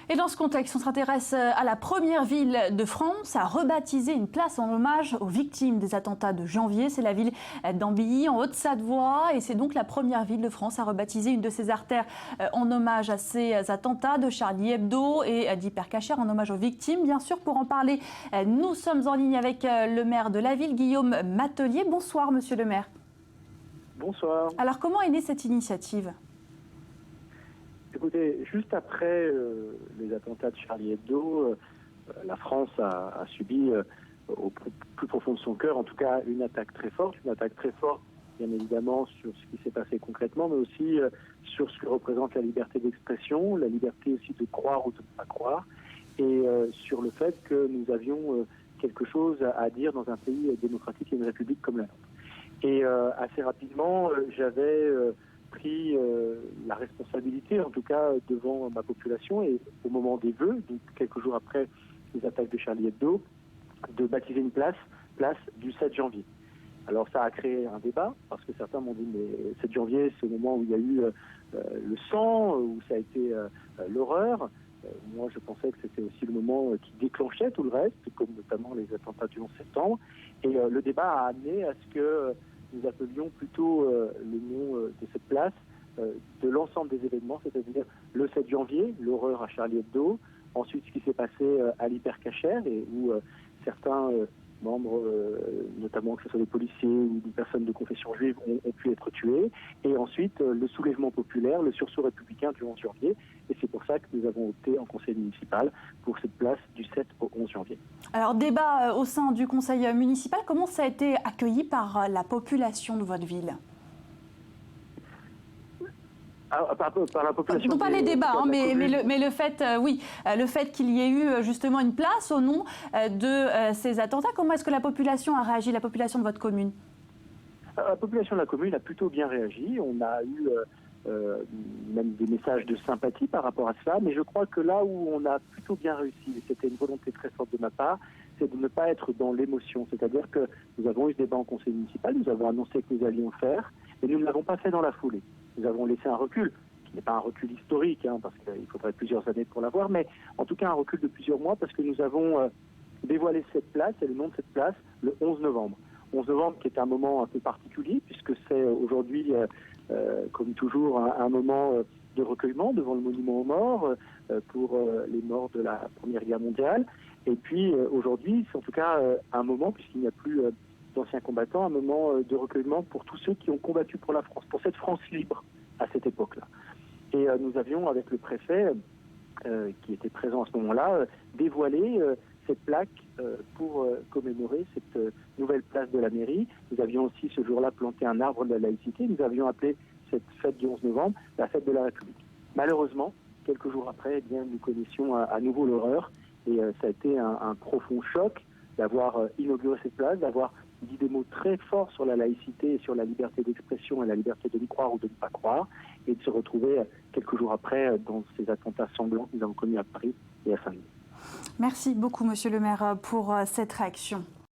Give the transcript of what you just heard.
Et dans ce contexte, on s'intéresse à la première ville de France à rebaptiser une place en hommage aux victimes des attentats de janvier. C'est la ville d'Ambilly, en Haute-Savoie. Et c'est donc la première ville de France à rebaptiser une de ses artères en hommage à ces attentats de Charlie Hebdo et d'Hypercacher, en hommage aux victimes. Bien sûr, pour en parler, nous sommes en ligne avec le maire de la ville, Guillaume Matelier. Bonsoir, monsieur le maire. Bonsoir. Alors, comment est née cette initiative ? Écoutez, juste après les attentats de Charlie Hebdo, la France a subi au plus profond de son cœur, en tout cas, une attaque très forte, bien évidemment sur ce qui s'est passé concrètement, mais aussi sur ce que représente la liberté d'expression, la liberté aussi de croire ou de ne pas croire, et sur le fait que nous avions quelque chose à dire dans un pays démocratique et une république comme la nôtre. Et assez rapidement, j'avais pris la responsabilité, en tout cas devant ma population, et au moment des vœux, donc quelques jours après les attaques de Charlie Hebdo, de baptiser une place du 7 janvier. Alors ça a créé un débat, parce que certains m'ont dit, mais 7 janvier, c'est le moment où il y a eu le sang, où ça a été l'horreur. Moi, je pensais que c'était aussi le moment qui déclenchait tout le reste, comme notamment les attentats du 11 septembre. Et le débat a amené à ce que nous appelions plutôt le nom de cette place de l'ensemble des événements, c'est-à-dire le 7 janvier, l'horreur à Charlie Hebdo, ensuite ce qui s'est passé à l'Hypercacher, et où certains membres, notamment que ce soit des policiers ou des personnes de confession juive, ont pu être tués, et ensuite le soulèvement populaire, le sursaut républicain du 11 janvier, et c'est pour ça que nous avons opté en conseil municipal pour cette place du 7 au 11 janvier. Alors, débat au sein du conseil municipal, comment ça a été accueilli par la population de votre ville ? Par la population. Non pas les débats, mais le fait, le fait qu'il y ait eu justement une place au nom de ces attentats, comment est-ce que la population a réagi, la population de votre commune ? La population de la commune a plutôt bien réagi. On a eu même des messages de sympathie par rapport à cela, mais je crois que là où on a plutôt bien réussi, et c'était une volonté très forte de ma part, c'est de ne pas être dans l'émotion. C'est-à-dire que nous avons eu ce débat en conseil municipal, nous avons annoncé que nous allions le faire, et nous ne l'avons pas fait dans la foulée. Nous avons laissé un recul, qui n'est pas un recul historique, parce qu'il faudrait plusieurs années pour l'avoir, mais en tout cas un recul de plusieurs mois, parce que nous avons dévoilé cette place, et le nom de cette place, le 11 novembre. 11 novembre qui est un moment un peu particulier, puisque c'est aujourd'hui, comme toujours, un moment de recueillement devant le monument aux morts, pour les morts de la Première Guerre mondiale. Et puis aujourd'hui, c'est en tout cas un moment, puisqu'il n'y a plus d'anciens combattants, un moment de recueillement pour tous ceux qui ont combattu pour la France, pour cette France libre à cette époque-là. Et nous avions, avec le préfet, qui était présent à ce moment-là, dévoilé cette plaque pour commémorer cette nouvelle place de la mairie. Nous avions aussi ce jour-là planté un arbre de la laïcité. Nous avions appelé cette fête du 11 novembre la fête de la République. Malheureusement, quelques jours après, eh bien, nous connaissions à nouveau l'horreur, et ça a été un profond choc d'avoir inauguré cette place, d'avoir dit des mots très forts sur la laïcité et sur la liberté d'expression et la liberté de croire ou de ne pas croire, et de se retrouver quelques jours après dans ces attentats sanglants que nous avons connus à Paris et à Saint-Denis. Merci beaucoup, monsieur le maire, pour cette réaction.